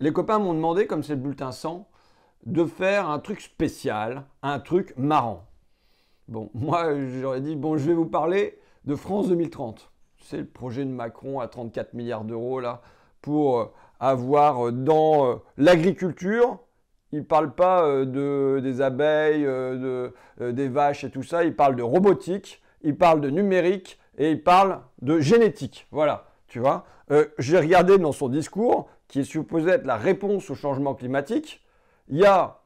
les copains m'ont demandé, comme c'est le bulletin 100, de faire un truc spécial, un truc marrant. Bon, moi, j'aurais dit, bon, je vais vous parler de France 2030. C'est le projet de Macron à 34 milliards d'euros, là, pour avoir dans l'agriculture, il ne parle pas des abeilles, des vaches et tout ça, il parle de robotique, il parle de numérique et il parle de génétique. Voilà, tu vois. J'ai regardé dans son discours, qui est supposé être la réponse au changement climatique, il y a,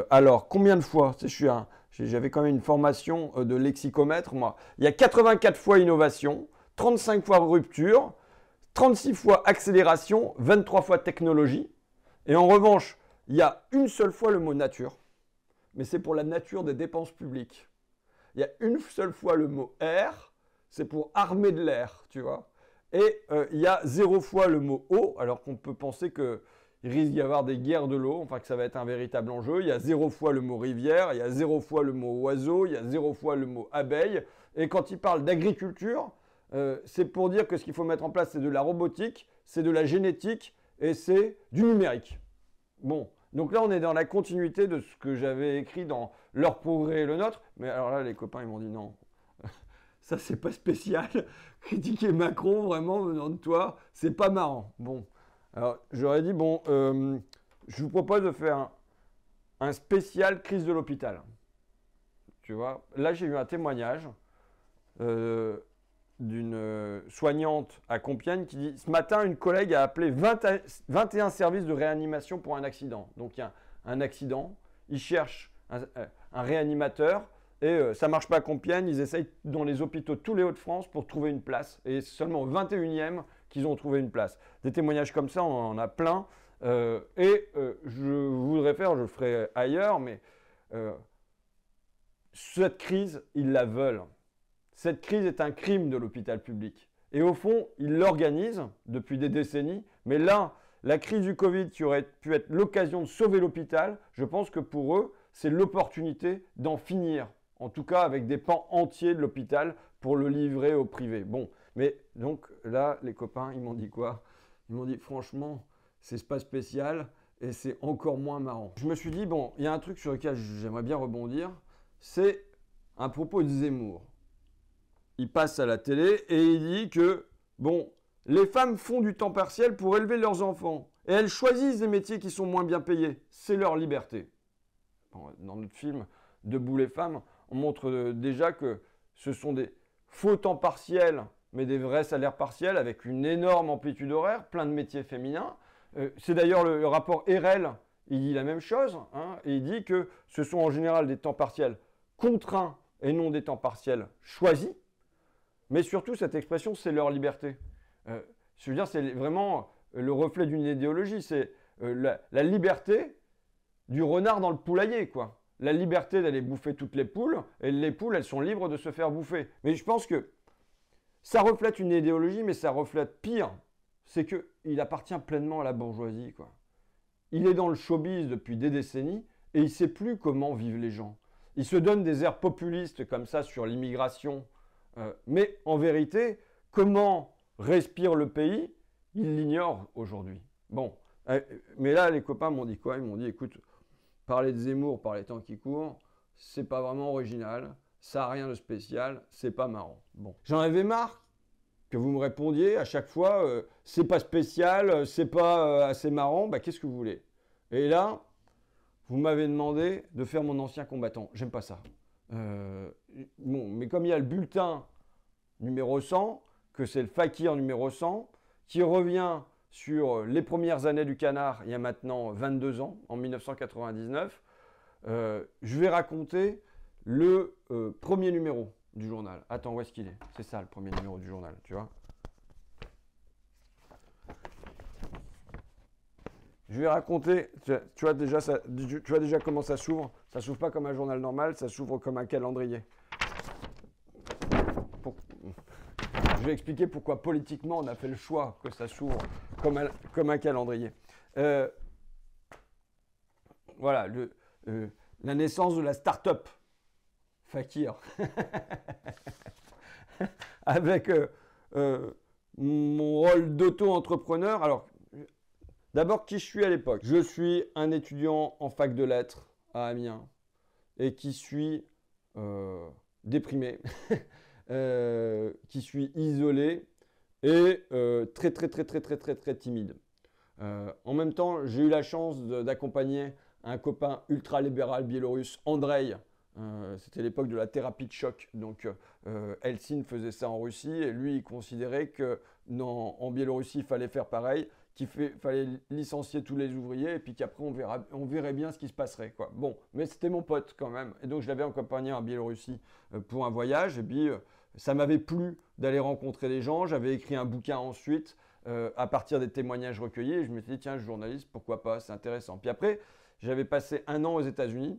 alors, combien de fois, j'avais quand même une formation de lexicomètre, moi. Il y a 84 fois innovation, 35 fois rupture, 36 fois accélération, 23 fois technologie. Et en revanche, il y a une seule fois le mot nature, mais c'est pour la nature des dépenses publiques. Il y a une seule fois le mot air, c'est pour armée de l'air, tu vois. Et il y a 0 fois le mot eau, alors qu'on peut penser qu'il risque d'y avoir des guerres de l'eau, enfin que ça va être un véritable enjeu. Il y a 0 fois le mot rivière, il y a 0 fois le mot oiseau, il y a 0 fois le mot abeille. Et quand il parle d'agriculture, c'est pour dire que ce qu'il faut mettre en place, c'est de la robotique, c'est de la génétique et c'est du numérique. Bon, donc là, on est dans la continuité de ce que j'avais écrit dans Leur progrès et le nôtre. Mais alors là, les copains, ils m'ont dit non, ça, c'est pas spécial. Critiquer Macron, vraiment, venant de toi, c'est pas marrant. Bon, alors j'aurais dit, bon, je vous propose de faire un spécial crise de l'hôpital. Tu vois, là, j'ai eu un témoignage d'une soignante à Compiègne qui dit « Ce matin, une collègue a appelé 21 services de réanimation pour un accident. » Donc, il y a un accident, ils cherchent un réanimateur et ça ne marche pas à Compiègne. Ils essayent dans les hôpitaux de tous les Hauts-de-France pour trouver une place. Et c'est seulement au 21e qu'ils ont trouvé une place. Des témoignages comme ça, on en a plein. Je voudrais faire, je le ferai ailleurs, mais cette crise, ils la veulent. Cette crise est un crime de l'hôpital public. Et au fond, ils l'organisent depuis des décennies. Mais là, la crise du Covid qui aurait pu être l'occasion de sauver l'hôpital, je pense que pour eux, c'est l'opportunité d'en finir. En tout cas, avec des pans entiers de l'hôpital pour le livrer au privé. Bon, mais donc là, les copains, ils m'ont dit quoi? Ils m'ont dit, franchement, c'est pas spécial et c'est encore moins marrant. Je me suis dit, bon, il y a un truc sur lequel j'aimerais bien rebondir, c'est un propos de Zemmour. Il passe à la télé et il dit que, bon, les femmes font du temps partiel pour élever leurs enfants. Et elles choisissent des métiers qui sont moins bien payés. C'est leur liberté. Bon, dans notre film Debout les femmes, on montre déjà que ce sont des faux temps partiels, mais des vrais salaires partiels avec une énorme amplitude horaire, plein de métiers féminins. C'est d'ailleurs le rapport RL, il dit la même chose. Hein, et il dit que ce sont en général des temps partiels contraints et non des temps partiels choisis. Mais surtout, cette expression, c'est leur liberté. Je veux dire, c'est vraiment le reflet d'une idéologie. C'est la liberté du renard dans le poulailler, quoi. La liberté d'aller bouffer toutes les poules, et les poules, elles sont libres de se faire bouffer. Mais je pense que ça reflète une idéologie, mais ça reflète pire. C'est qu'il appartient pleinement à la bourgeoisie, quoi. Il est dans le showbiz depuis des décennies, et il ne sait plus comment vivent les gens. Il se donne des airs populistes comme ça sur l'immigration, mais en vérité, comment respire le pays, il l'ignore aujourd'hui. Bon, mais là, les copains m'ont dit quoi? Ils m'ont dit, écoute, parler de Zemmour par les temps qui courent, c'est pas vraiment original, ça n'a rien de spécial, c'est pas marrant. Bon, j'en avais marre que vous me répondiez à chaque fois, c'est pas spécial, c'est pas assez marrant, bah qu'est-ce que vous voulez? Et là, vous m'avez demandé de faire mon ancien combattant. J'aime pas ça. Bon, mais comme il y a le bulletin numéro 100, que c'est le fakir numéro 100, qui revient sur les premières années du Canard, il y a maintenant 22 ans, en 1999, je vais raconter le premier numéro du journal. Attends, où est-ce qu'il est? C'est ça, le premier numéro du journal, tu vois. Je vais raconter, tu vois déjà comment ça s'ouvre. Ça s'ouvre pas comme un journal normal, ça s'ouvre comme un calendrier. Je vais expliquer pourquoi politiquement on a fait le choix que ça s'ouvre comme un calendrier. Voilà, la naissance de la start-up Fakir. Avec mon rôle d'auto-entrepreneur. Alors, D'abord, qui je suis à l'époque? Je suis un étudiant en fac de lettres à Amiens et qui suis déprimé, qui suis isolé et très timide. En même temps, j'ai eu la chance d'accompagner un copain ultra-libéral biélorusse, Andrei. C'était l'époque de la thérapie de choc. Donc, Helsinki faisait ça en Russie et lui, il considérait que en Biélorussie, il fallait faire pareil, fallait licencier tous les ouvriers et puis qu'après, on verrait bien ce qui se passerait, quoi. Bon, mais c'était mon pote quand même. Et donc, je l'avais accompagné en Biélorussie pour un voyage. Et puis, ça m'avait plu d'aller rencontrer des gens. J'avais écrit un bouquin ensuite à partir des témoignages recueillis. Et je me suis dit, tiens, journaliste, pourquoi pas, c'est intéressant. Puis après, j'avais passé un an aux États-Unis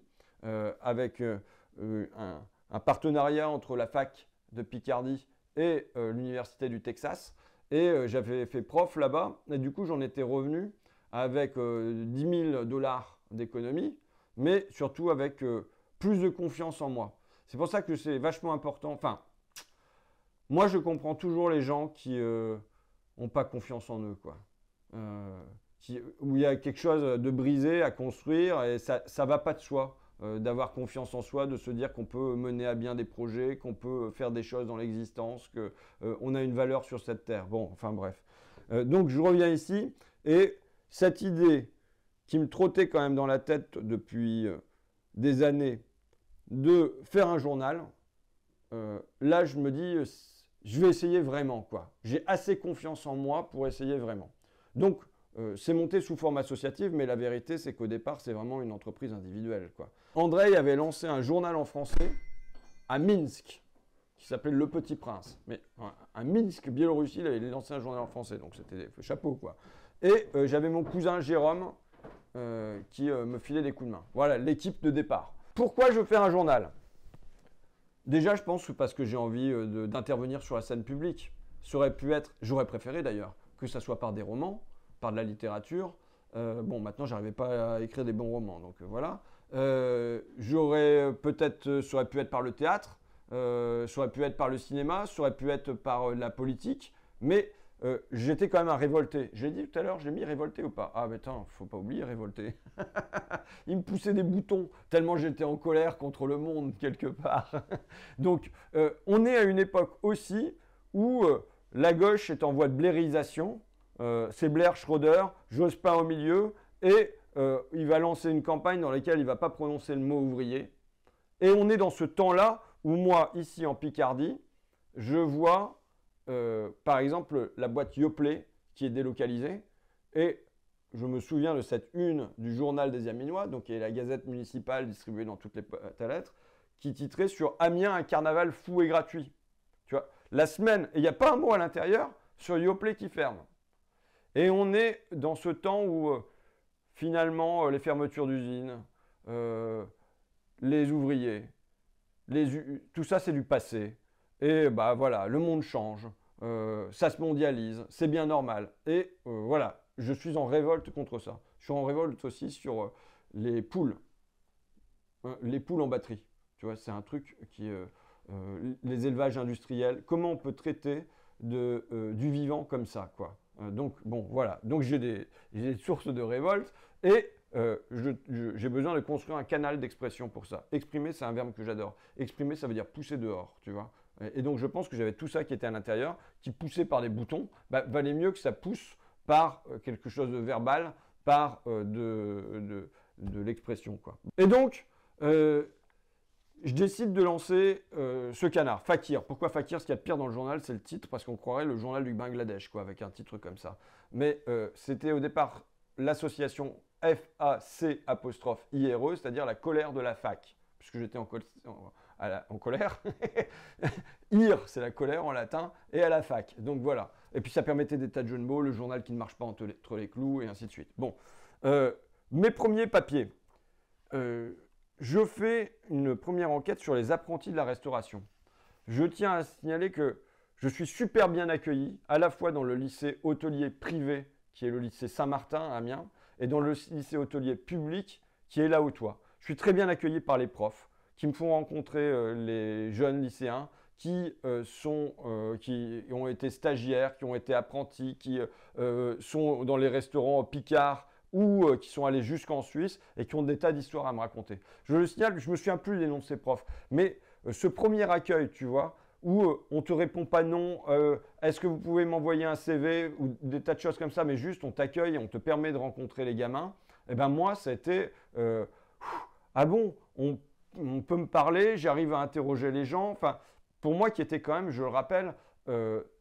avec un partenariat entre la fac de Picardie et l'université du Texas. Et j'avais fait prof là-bas. Et du coup, j'en étais revenu avec 10 000 $ d'économie, mais surtout avec plus de confiance en moi. C'est pour ça que c'est vachement important. Enfin, moi, je comprends toujours les gens qui n'ont pas confiance en eux, quoi. Où il y a quelque chose de brisé à construire et ça ne va pas de soi d'avoir confiance en soi, de se dire qu'on peut mener à bien des projets, qu'on peut faire des choses dans l'existence, qu'on a une valeur sur cette terre. Bon, enfin bref. Donc je reviens ici et cette idée qui me trottait quand même dans la tête depuis des années de faire un journal, là je me dis je vais essayer vraiment, quoi. J'ai assez confiance en moi pour essayer vraiment. Donc c'est monté sous forme associative, mais la vérité, c'est qu'au départ, c'est vraiment une entreprise individuelle, quoi. Andrei avait lancé un journal en français à Minsk, qui s'appelait Le Petit Prince. Mais à Minsk, Biélorussie, il avait lancé un journal en français, donc c'était chapeau, quoi. Et j'avais mon cousin Jérôme qui me filait des coups de main. Voilà, l'équipe de départ. Pourquoi je fais un journal? Déjà, je pense que parce que j'ai envie d'intervenir sur la scène publique. Ça aurait pu être, j'aurais préféré d'ailleurs, que ça soit par des romans, par de la littérature. Bon, maintenant, j'arrivais pas à écrire des bons romans, donc voilà. J'aurais peut-être, ça aurait pu être par le théâtre, ça aurait pu être par le cinéma, ça aurait pu être par la politique, mais j'étais quand même un révolté. J'ai dit tout à l'heure, j'ai mis révolté ou pas? Ah, mais attends, faut pas oublier révolté. Il me poussait des boutons, tellement j'étais en colère contre le monde, quelque part. Donc, on est à une époque aussi où la gauche est en voie de blairisation. C'est Blair, Schroeder, Jospin au milieu, et il va lancer une campagne dans laquelle il ne va pas prononcer le mot ouvrier. Et on est dans ce temps-là où moi, ici en Picardie, je vois par exemple la boîte Yoplait qui est délocalisée, et je me souviens de cette une du journal des Amiénois, donc qui est la gazette municipale distribuée dans toutes les boîtes à lettres, qui titrait sur Amiens, un carnaval fou et gratuit. Tu vois, la semaine, et il n'y a pas un mot à l'intérieur sur Yoplait qui ferme. Et on est dans ce temps où finalement les fermetures d'usines, les ouvriers, tout ça c'est du passé. Et bah voilà, le monde change, ça se mondialise, c'est bien normal. Et voilà, je suis en révolte contre ça. Je suis en révolte aussi sur les poules en batterie. Tu vois, c'est un truc qui les élevages industriels. Comment on peut traiter du vivant comme ça, quoi. Donc, bon, voilà. Donc, j'ai des sources de révolte et j'ai besoin de construire un canal d'expression pour ça. Exprimer, c'est un verbe que j'adore. Exprimer, ça veut dire pousser dehors, tu vois. Et donc, je pense que j'avais tout ça qui était à l'intérieur, qui poussait par des boutons. Bah, valait mieux que ça pousse par quelque chose de verbal, par de l'expression, quoi. Et donc, je décide de lancer ce canard, Fakir. Pourquoi Fakir? Ce qu'il y a de pire dans le journal, c'est le titre, parce qu'on croirait le journal du Bangladesh, quoi, avec un titre comme ça. Mais c'était au départ l'association FAC'-IRE, c'est-à-dire la colère de la fac, puisque j'étais en colère. IR, c'est la colère en latin, et à la fac. Donc voilà. Et puis ça permettait des tas de jeux de mots, le journal qui ne marche pas entre les clous, et ainsi de suite. Bon. Mes premiers papiers. Je fais une première enquête sur les apprentis de la restauration. Je tiens à signaler que je suis super bien accueilli, à la fois dans le lycée hôtelier privé, qui est le lycée Saint-Martin à Amiens, et dans le lycée hôtelier public, qui est là où toi. Je suis très bien accueilli par les profs, qui me font rencontrer les jeunes lycéens, qui ont été stagiaires, qui ont été apprentis, qui sont dans les restaurants Picard ou qui sont allés jusqu'en Suisse et qui ont des tas d'histoires à me raconter. Je le signale, je me souviens plus des noms de ces profs, mais ce premier accueil, tu vois, où on ne te répond pas non, est-ce que vous pouvez m'envoyer un CV ou des tas de choses comme ça, mais juste on t'accueille et on te permet de rencontrer les gamins, et ben moi, ça a été ah bon, on peut me parler, j'arrive à interroger les gens. Enfin, pour moi qui était quand même, je le rappelle,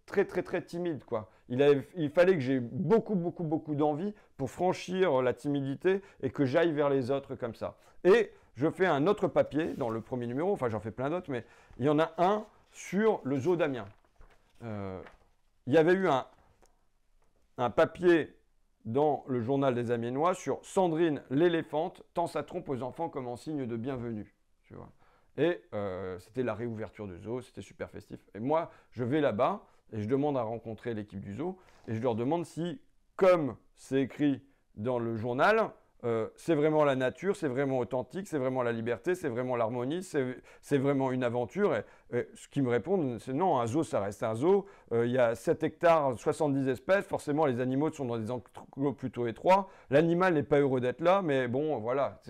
très très très timide, quoi. Il fallait que j'ai beaucoup d'envie pour franchir la timidité et que j'aille vers les autres comme ça. Et je fais un autre papier dans le premier numéro, enfin j'en fais plein d'autres, mais il y en a un sur le zoo d'Amiens. Il y avait eu un papier dans le journal des Amiénois sur Sandrine l'éléphante tend sa trompe aux enfants comme en signe de bienvenue. Tu vois. Et c'était la réouverture du zoo, c'était super festif. Et moi, je vais là-bas et je demande à rencontrer l'équipe du zoo et je leur demande si, comme c'est écrit dans le journal, c'est vraiment la nature, c'est vraiment authentique, c'est vraiment la liberté, c'est vraiment l'harmonie, c'est vraiment une aventure. Et ce qu'ils me répondent, c'est non, un zoo, ça reste un zoo. Il y a 7 hectares, 70 espèces. Forcément, les animaux sont dans des enclos plutôt étroits. L'animal n'est pas heureux d'être là, mais bon, voilà,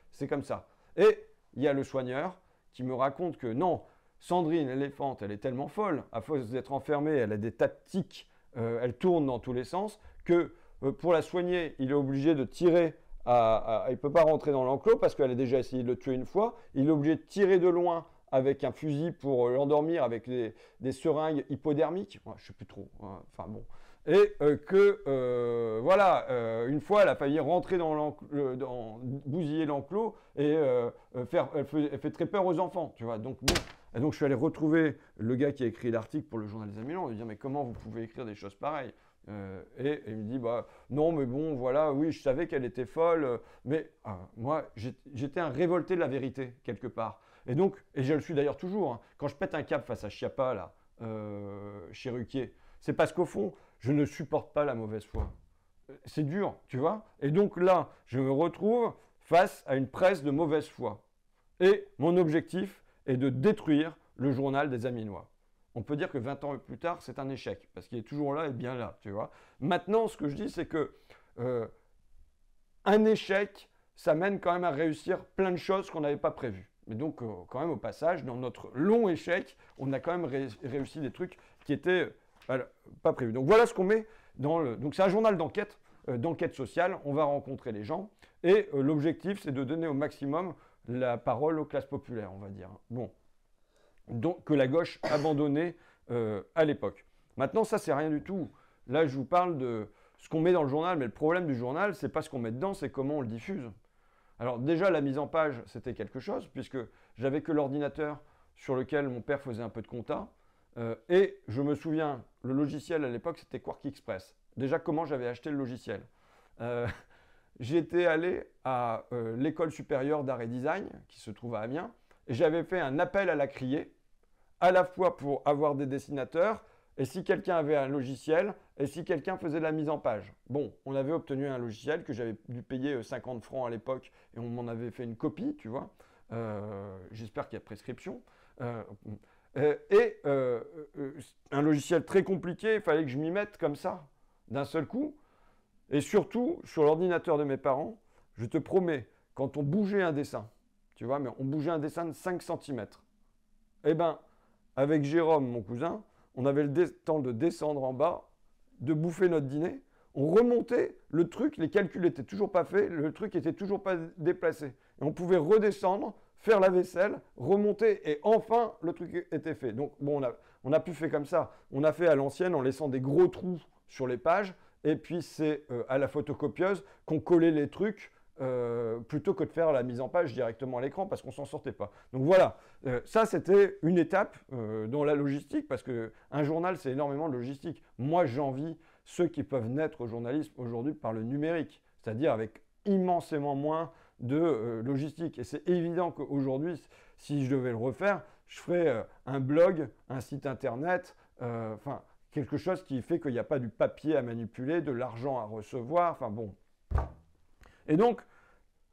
c'est comme ça. Et il y a le soigneur qui me raconte que non, Sandrine, l'éléphante, elle est tellement folle, à force d'être enfermée, elle a des tas de tics, elle tourne dans tous les sens, que pour la soigner, il est obligé de tirer. Il ne peut pas rentrer dans l'enclos parce qu'elle a déjà essayé de le tuer une fois. Il est obligé de tirer de loin avec un fusil pour l'endormir avec des seringues hypodermiques. Ouais, je ne sais plus trop. Enfin bon. Et voilà, une fois, elle a failli rentrer bousiller l'enclos et elle fait très peur aux enfants. Tu vois. Donc bon. Et donc je suis allé retrouver le gars qui a écrit l'article pour le journal des Amiénois. On lui dit mais comment vous pouvez écrire des choses pareilles? Et il me dit bah non mais bon voilà oui je savais qu'elle était folle mais moi j'étais un révolté de la vérité quelque part et je le suis d'ailleurs toujours hein. Quand je pète un câble face à Schiappa là chez Ruquier c'est parce qu'au fond je ne supporte pas la mauvaise foi, c'est dur tu vois, et donc là je me retrouve face à une presse de mauvaise foi et mon objectif est de détruire le journal des Amiénois. On peut dire que 20 ans plus tard, c'est un échec, parce qu'il est toujours là et bien là, tu vois. Maintenant, ce que je dis, c'est que un échec, ça mène quand même à réussir plein de choses qu'on n'avait pas prévues. Mais donc, quand même, au passage, dans notre long échec, on a quand même réussi des trucs qui étaient pas prévus. Donc, voilà ce qu'on met dans le... Donc, c'est un journal d'enquête sociale. On va rencontrer les gens. Et l'objectif, c'est de donner au maximum la parole aux classes populaires, on va dire. Bon. Donc, que la gauche abandonnait à l'époque. Maintenant, ça, c'est rien du tout. Là, je vous parle de ce qu'on met dans le journal, mais le problème du journal, c'est pas ce qu'on met dedans, c'est comment on le diffuse. Alors déjà, la mise en page, c'était quelque chose, puisque j'avais que l'ordinateur sur lequel mon père faisait un peu de compta, et je me souviens, le logiciel à l'époque, c'était Quark Express. Déjà, comment j'avais acheté le logiciel j'étais allé à l'école supérieure d'art et design, qui se trouve à Amiens, et j'avais fait un appel à la criée, à la fois pour avoir des dessinateurs, et si quelqu'un avait un logiciel, et si quelqu'un faisait la mise en page. Bon, on avait obtenu un logiciel que j'avais dû payer 50 francs à l'époque, et on m'en avait fait une copie, tu vois. J'espère qu'il y a prescription. Un logiciel très compliqué, il fallait que je m'y mette comme ça, d'un seul coup. Et surtout, sur l'ordinateur de mes parents, je te promets, quand on bougeait un dessin, tu vois, mais on bougeait un dessin de 5 cm, eh bien, avec Jérôme, mon cousin, on avait le temps de descendre en bas, de bouffer notre dîner, on remontait, le truc, les calculs n'étaient toujours pas faits, le truc n'était toujours pas déplacé. Et on pouvait redescendre, faire la vaisselle, remonter, et enfin, le truc était fait. Donc, bon, on a pu faire comme ça. On a fait à l'ancienne en laissant des gros trous sur les pages, et puis c'est à la photocopieuse qu'on collait les trucs plutôt que de faire la mise en page directement à l'écran parce qu'on ne s'en sortait pas. Donc voilà, ça c'était une étape dans la logistique parce qu'un journal c'est énormément de logistique. Moi j'envie ceux qui peuvent naître au journalisme aujourd'hui par le numérique, c'est-à-dire avec immensément moins de logistique. Et c'est évident qu'aujourd'hui, si je devais le refaire, je ferais un blog, un site internet, quelque chose qui fait qu'il n'y a pas du papier à manipuler, de l'argent à recevoir, enfin bon. Et donc,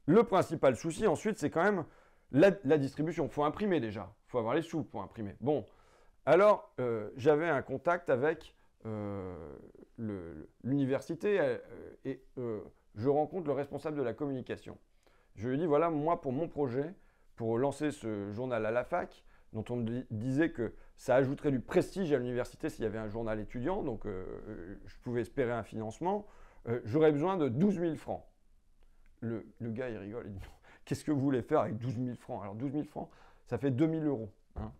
le principal souci ensuite, c'est quand même la distribution. Il faut imprimer déjà, il faut avoir les sous pour imprimer. Bon, Alors, j'avais un contact avec l'université et je rencontre le responsable de la communication. Je lui dis, voilà, moi, pour mon projet, pour lancer ce journal à la fac, dont on me disait que ça ajouterait du prestige à l'université s'il y avait un journal étudiant, donc je pouvais espérer un financement, j'aurais besoin de 12 000 francs. Le gars, il rigole, il dit, qu'est-ce que vous voulez faire avec 12 000 francs? Alors 12 000 francs, ça fait 2 000 euros. Hein.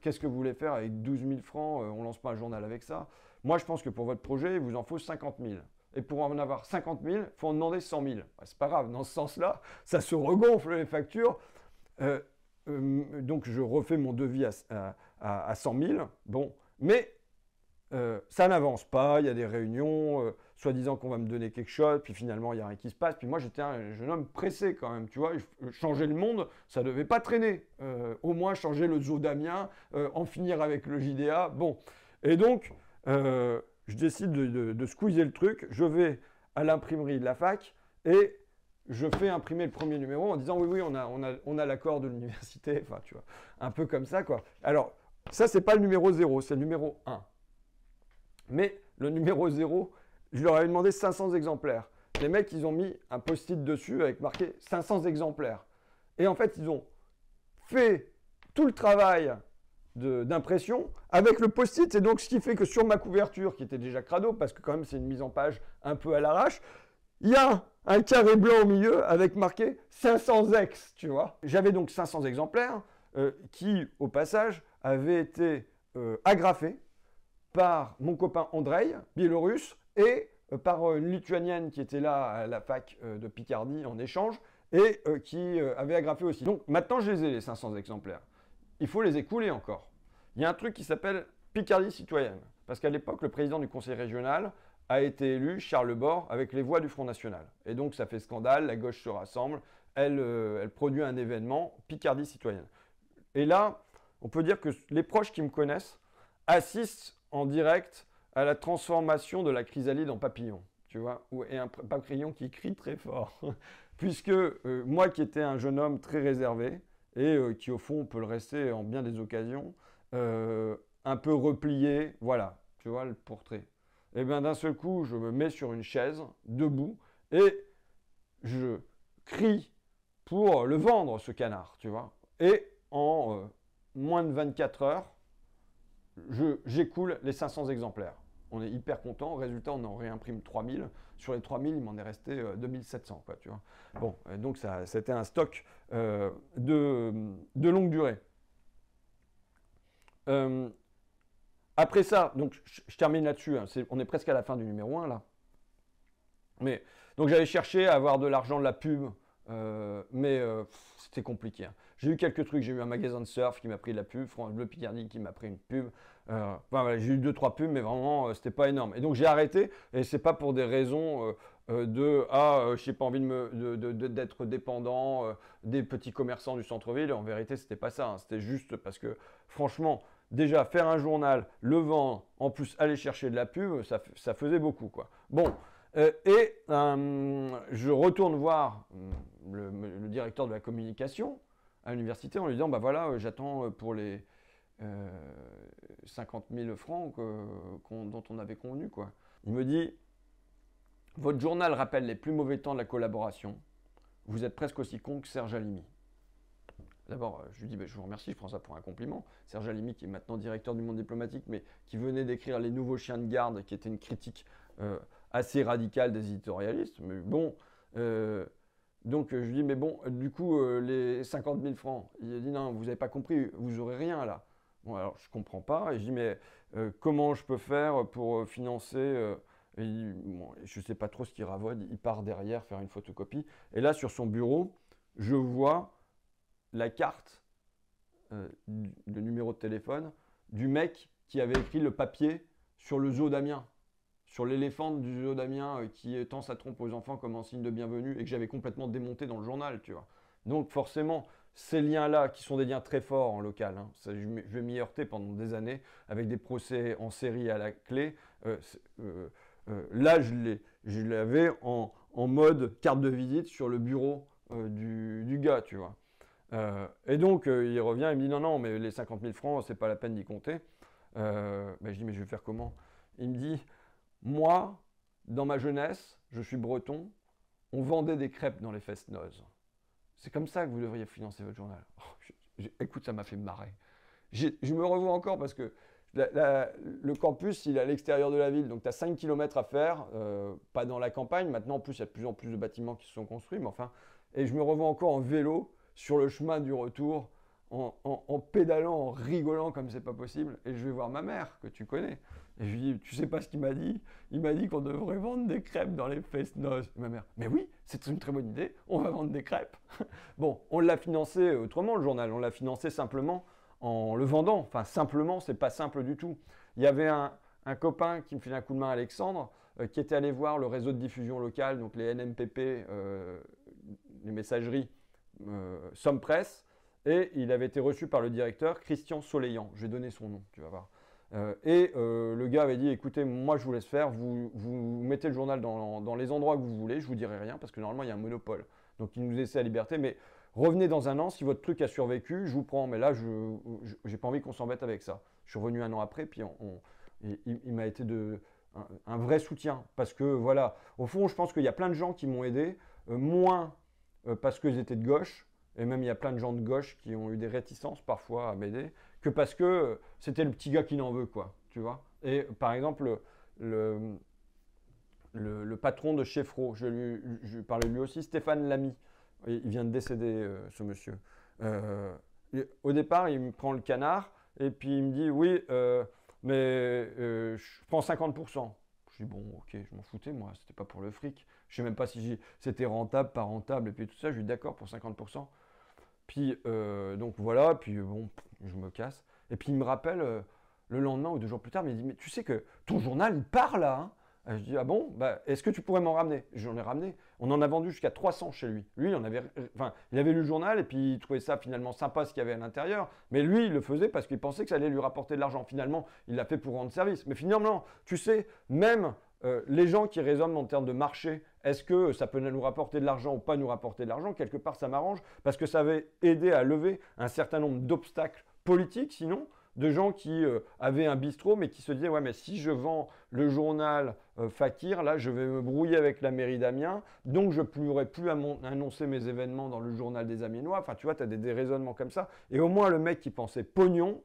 Qu'est-ce que vous voulez faire avec 12 000 francs? On ne lance pas un journal avec ça. Moi, je pense que pour votre projet, il vous en faut 50 000. Et pour en avoir 50 000, il faut en demander 100 000. C'est pas grave, dans ce sens-là, ça se regonfle les factures. Donc, je refais mon devis à 100 000. Bon, mais ça n'avance pas, il y a des réunions, soi-disant qu'on va me donner quelque chose, puis finalement il n'y a rien qui se passe. Puis moi j'étais un jeune homme pressé quand même, tu vois, changer le monde, ça ne devait pas traîner. Au moins changer le zoo d'Amiens, en finir avec le JDA, bon. Et donc, je décide de squeezer le truc, je vais à l'imprimerie de la fac et je fais imprimer le premier numéro en disant oui, on a l'accord de l'université, enfin tu vois, un peu comme ça quoi. Alors, ça c'est pas le numéro 0, c'est le numéro 1. Mais le numéro 0, je leur avais demandé 500 exemplaires. Les mecs, ils ont mis un post-it dessus avec marqué 500 exemplaires. Et en fait, ils ont fait tout le travail d'impression avec le post-it. Et donc, ce qui fait que sur ma couverture, qui était déjà crado, parce que quand même, c'est une mise en page un peu à l'arrache, il y a un carré blanc au milieu avec marqué 500 ex, tu vois. J'avais donc 500 exemplaires qui, au passage, avaient été agrafés par mon copain Andrei, biélorusse, et par une lituanienne qui était là à la fac de Picardie en échange, et qui avait agrafé aussi. Donc maintenant, je les ai, les 500 exemplaires. Il faut les écouler encore. Il y a un truc qui s'appelle Picardie citoyenne, parce qu'à l'époque, le président du conseil régional a été élu, Charles Bord, avec les voix du Front National. Et donc, ça fait scandale, la gauche se rassemble, elle produit un événement, Picardie citoyenne. Et là, on peut dire que les proches qui me connaissent assistent en direct à la transformation de la chrysalide en papillon, tu vois, et un papillon qui crie très fort. Puisque moi qui étais un jeune homme très réservé, et qui au fond peut le rester en bien des occasions, un peu replié, voilà, tu vois le portrait. Et bien d'un seul coup, je me mets sur une chaise, debout, et je crie pour le vendre, ce canard, tu vois. Et en moins de 24 heures, j'écoule les 500 exemplaires. On est hyper content. Résultat, on en réimprime 3000. Sur les 3000, il m'en est resté 2700, quoi, tu vois. Bon, donc c'était un stock de longue durée. Après ça, donc je termine là-dessus. Hein, on est presque à la fin du numéro 1, là. Mais, donc j'avais cherché à avoir de l'argent de la pub, mais c'était compliqué. Hein. J'ai eu quelques trucs, j'ai eu un magasin de surf qui m'a pris de la pub, France Bleu Picardie qui m'a pris une pub. Enfin, voilà, j'ai eu 2-3 pubs, mais vraiment, c'était pas énorme. Et donc j'ai arrêté, et c'est pas pour des raisons j'ai pas envie d'être dépendant des petits commerçants du centre-ville. En vérité, c'était pas ça. Hein. C'était juste parce que, franchement, déjà faire un journal, le vendre, en plus aller chercher de la pub, ça faisait beaucoup, quoi. Bon. Je retourne voir le directeur de la communication à l'université en lui disant, bah voilà, j'attends pour les 50 000 francs dont on avait convenu, quoi. Il me dit, votre journal rappelle les plus mauvais temps de la collaboration. Vous êtes presque aussi con que Serge Halimi. D'abord, je lui dis, bah, je vous remercie, je prends ça pour un compliment. Serge Halimi, qui est maintenant directeur du Monde diplomatique, mais qui venait d'écrire Les Nouveaux Chiens de Garde, qui était une critique assez radicale des éditorialistes. Mais bon, donc je lui dis, mais bon, du coup, les 50 000 francs, il a dit, non, vous n'avez pas compris, vous n'aurez rien là. Bon, alors je ne comprends pas, et je dis, mais comment je peux faire pour financer bon, je ne sais pas trop ce qu'il ravode, il part derrière faire une photocopie. Et là, sur son bureau, je vois la carte, le numéro de téléphone du mec qui avait écrit le papier sur le zoo d'Amiens, sur l'éléphant du zoo d'Amiens qui tend sa trompe aux enfants comme un signe de bienvenue et que j'avais complètement démonté dans le journal, tu vois. Donc forcément, ces liens-là, qui sont des liens très forts en local, hein, je vais m'y heurter pendant des années avec des procès en série à la clé. Là, je l'avais en mode carte de visite sur le bureau du gars, tu vois. Et donc, il revient, il me dit, non, non, mais les 50 000 francs, c'est pas la peine d'y compter. Je dis, mais je vais faire comment? Il me dit, moi, dans ma jeunesse, je suis breton, on vendait des crêpes dans les fest-noz. C'est comme ça que vous devriez financer votre journal. Écoute, ça m'a fait marrer. Je me revois encore parce que le campus, il est à l'extérieur de la ville, donc tu as 5 km à faire, pas dans la campagne. Maintenant, en plus, il y a de plus en plus de bâtiments qui se sont construits, mais enfin, et je me revois encore en vélo sur le chemin du retour, en pédalant, en rigolant comme c'est pas possible, et je vais voir ma mère, que tu connais. Et je lui dis, tu sais pas ce qu'il m'a dit? Il m'a dit qu'on devrait vendre des crêpes dans les fest-noz. Ma mère, mais oui, c'est une très bonne idée, on va vendre des crêpes. Bon, on l'a financé autrement, le journal, on l'a financé simplement en le vendant. Enfin, simplement, c'est pas simple du tout. Il y avait un copain qui me filait un coup de main, Alexandre, qui était allé voir le réseau de diffusion locale, donc les NMPP, les messageries Somme Presse, et il avait été reçu par le directeur Christian Soleillant. Je vais donner son nom, tu vas voir. Le gars avait dit, écoutez, moi je vous laisse faire, vous mettez le journal dans les endroits que vous voulez, je vous dirai rien, parce que normalement il y a un monopole. Donc il nous laissait la liberté, mais revenez dans un an, si votre truc a survécu, je vous prends, mais là, je n'ai pas envie qu'on s'embête avec ça. Je suis revenu un an après, puis il m'a été un vrai soutien, parce que voilà, au fond, je pense qu'il y a plein de gens qui m'ont aidé, moins parce qu'ils étaient de gauche, et même il y a plein de gens de gauche qui ont eu des réticences parfois à m'aider, que parce que c'était le petit gars qui n'en veut, quoi, tu vois. Et par exemple, le patron de Chefro, je parlais de lui aussi, Stéphane Lamy, il vient de décéder, ce monsieur. Au départ, il me prend le canard, et puis il me dit, oui, je prends 50%. Je dis, bon, ok, je m'en foutais, moi, c'était pas pour le fric. Je sais même pas si c'était rentable, pas rentable, et puis tout ça, je lui dis, d'accord, pour 50%. Puis, donc voilà, puis bon, je me casse. Et puis il me rappelle le lendemain ou 2 jours plus tard, il me dit, mais tu sais que ton journal, il part là, hein. Je dis, ah bon, bah, est-ce que tu pourrais m'en ramener? J'en ai ramené. On en a vendu jusqu'à 300 chez lui. Lui, il avait lu le journal et puis il trouvait ça finalement sympa ce qu'il y avait à l'intérieur. Mais lui, il le faisait parce qu'il pensait que ça allait lui rapporter de l'argent. Finalement, il l'a fait pour rendre service. Mais finalement, tu sais, même les gens qui raisonnent en termes de marché, est-ce que ça peut nous rapporter de l'argent ou pas nous rapporter de l'argent? Quelque part, ça m'arrange parce que ça avait aidé à lever un certain nombre d'obstacles politiques, sinon, de gens qui avaient un bistrot, mais qui se disaient, ouais, mais si je vends le journal Fakir, là, je vais me brouiller avec la mairie d'Amiens, donc je ne pourrai plus annoncer mes événements dans le journal des Amiénois. Enfin, tu vois, tu as des raisonnements comme ça. Et au moins, le mec qui pensait pognon,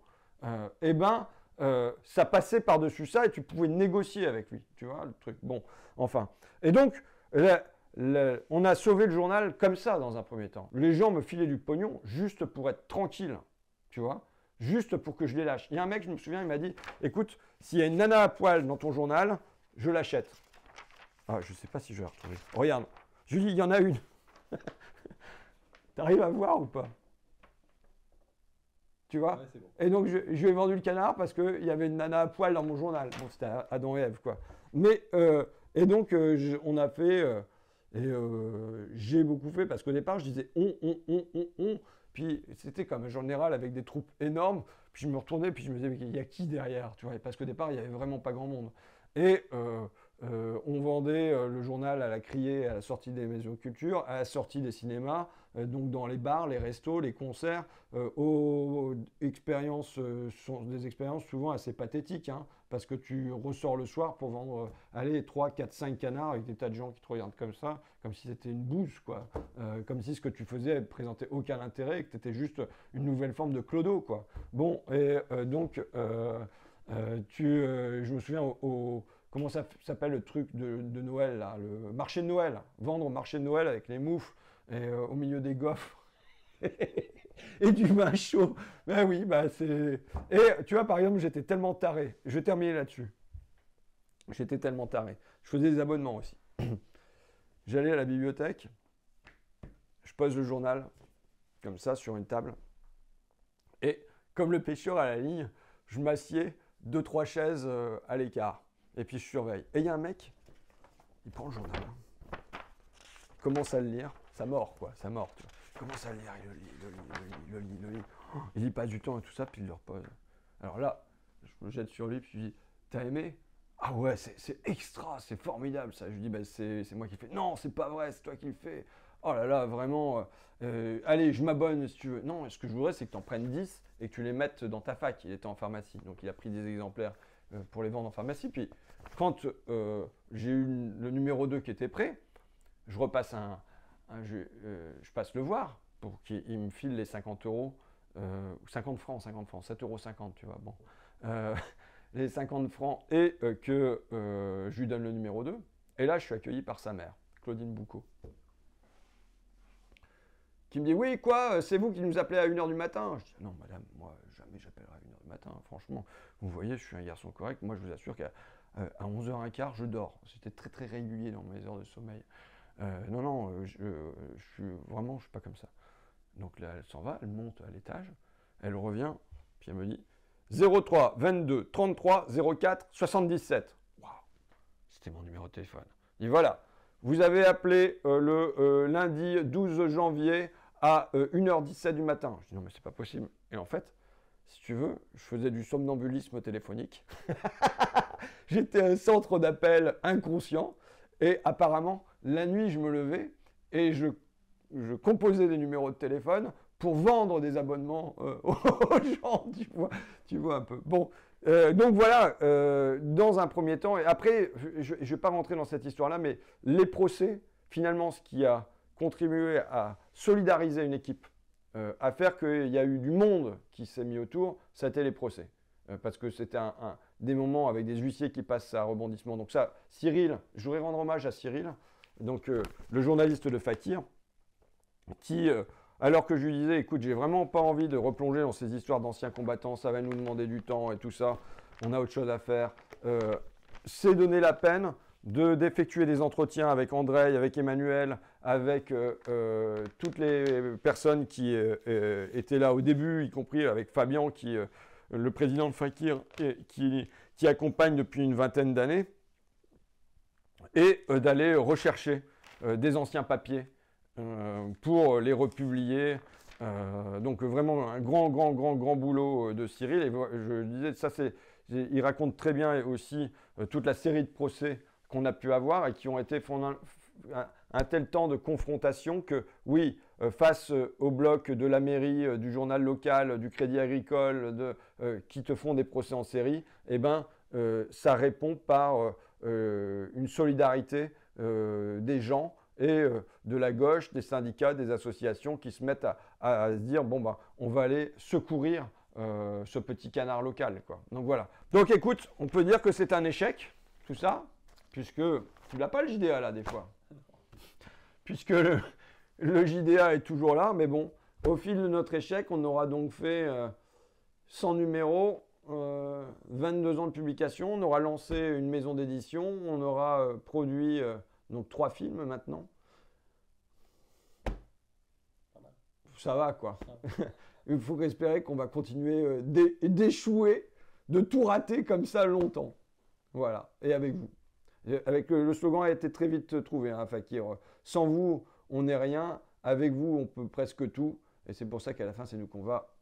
ça passait par-dessus ça et tu pouvais négocier avec lui, tu vois, le truc. Bon, enfin. Et donc, on a sauvé le journal comme ça dans un premier temps. Les gens me filaient du pognon juste pour être tranquille, tu vois, juste pour que je les lâche. Il y a un mec, je me souviens, il m'a dit, écoute, s'il y a une nana à poil dans ton journal, je l'achète. Ah, je ne sais pas si je vais la retrouver. Regarde, je lui dis, il y en a une. T'arrives à voir ou pas? Tu vois? Ouais, c'est bon. Et donc, je lui ai vendu le canard parce qu'il y avait une nana à poil dans mon journal. Bon, c'était Adam et Ève, quoi. Mais, et donc, on a fait, j'ai beaucoup fait parce qu'au départ, je disais on. Puis, c'était comme un général avec des troupes énormes. Puis, je me retournais, puis je me disais, mais il y a qui derrière? Tu vois? Parce qu'au départ, il n'y avait vraiment pas grand monde. Et on vendait le journal à la criée, à la sortie des maisons de culture, à la sortie des cinémas, donc dans les bars, les restos, les concerts, aux expériences, sont des expériences souvent assez pathétiques, hein, parce que tu ressors le soir pour vendre, allez, 3, 4, 5 canards avec des tas de gens qui te regardent comme ça, comme si c'était une bouse, quoi. Comme si ce que tu faisais ne présentait aucun intérêt et que tu étais juste une nouvelle forme de clodo, quoi. Bon, et donc, je me souviens comment ça s'appelle le truc de Noël, là, le marché de Noël. Vendre au marché de Noël avec les moufles et au milieu des gaufres et du vin chaud. Ben oui, bah c'est. Et tu vois, par exemple, j'étais tellement taré. Je vais terminer là-dessus. J'étais tellement taré. Je faisais des abonnements aussi. J'allais à la bibliothèque, je pose le journal, comme ça, sur une table. Et comme le pêcheur à la ligne, je m'assieds 2-3 chaises à l'écart. Et puis je surveille. Et il y a un mec, il prend le journal, il commence à le lire, ça mord quoi, ça mord. Tu vois. Il commence à le lire, il le lit. Il y passe du temps et tout ça, puis il le repose. Alors là, je me jette sur lui, puis je lui dis, t'as aimé? Ah ouais, c'est extra, c'est formidable ça. Je lui dis, bah, c'est moi qui le fais. Non, c'est pas vrai, c'est toi qui le fais. Oh là là, vraiment, allez, je m'abonne si tu veux. Non, ce que je voudrais, c'est que tu en prennes 10 et que tu les mettes dans ta fac. Il était en pharmacie, donc il a pris des exemplaires pour les vendre en pharmacie. Puis quand j'ai eu le numéro 2 qui était prêt, je repasse je passe le voir pour qu'il me file les 50 euros, ou 50 francs, 7,50 €, tu vois. Bon. Les 50 francs et que je lui donne le numéro 2. Et là, je suis accueilli par sa mère, Claudine Boucaud, qui me dit, oui, quoi, c'est vous qui nous appelez à 1h du matin? Je dis, non, madame, moi, jamais j'appellerai à 1h du matin, franchement. Vous voyez, je suis un garçon correct. Moi, je vous assure qu'à 11h15, je dors. C'était très, très régulier dans mes heures de sommeil. Non, non, je suis pas comme ça. Donc là, elle s'en va, elle monte à l'étage, elle revient, puis elle me dit 03 22 33 04 77. Waouh, c'était mon numéro de téléphone. Et voilà, vous avez appelé le lundi 12 janvier à 1h17 du matin. Je dis non, mais c'est pas possible. Et en fait, si tu veux, je faisais du somnambulisme téléphonique. J'étais un centre d'appel inconscient. Et apparemment, la nuit, je me levais et je composais des numéros de téléphone pour vendre des abonnements aux gens, tu vois un peu. Bon, donc voilà, dans un premier temps, et après, je ne vais pas rentrer dans cette histoire-là, mais les procès, finalement, ce qui a contribué à solidariser une équipe, à faire qu'il y a eu du monde qui s'est mis autour, c'était les procès. Parce que c'était des moments avec des huissiers qui passent à rebondissement. Donc ça, Cyril, je voudrais rendre hommage à Cyril, donc le journaliste de Fakir, qui, alors que je lui disais, écoute, j'ai vraiment pas envie de replonger dans ces histoires d'anciens combattants, ça va nous demander du temps et tout ça, on a autre chose à faire, s'est donné la peine d'effectuer des entretiens avec André, avec Emmanuel, avec toutes les personnes qui étaient là au début, y compris avec Fabien, le président de Fakir, qui accompagne depuis une vingtaine d'années, et d'aller rechercher des anciens papiers pour les republier. Donc vraiment un grand boulot de Cyril. Et je disais, il raconte très bien aussi toute la série de procès qu'on a pu avoir et qui ont été un tel temps de confrontation que, oui, face au bloc de la mairie, du journal local, du Crédit Agricole, qui te font des procès en série, eh ben, ça répond par une solidarité des gens et de la gauche, des syndicats, des associations qui se mettent à se dire, bon, bah, on va aller secourir ce petit canard local, quoi. Donc voilà. Donc écoute, on peut dire que c'est un échec, tout ça, puisque tu l'as pas le JDA là des fois. Puisque le JDA est toujours là, mais bon, au fil de notre échec, on aura donc fait 100 numéros, 22 ans de publication, on aura lancé une maison d'édition, on aura produit donc 3 films maintenant. Ça va quoi. Il faut espérer qu'on va continuer d'échouer, de tout rater comme ça longtemps. Voilà, et avec vous. Avec le slogan a été très vite trouvé, hein, Fakir. Sans vous, on n'est rien. Avec vous, on peut presque tout. Et c'est pour ça qu'à la fin, c'est nous qu'on va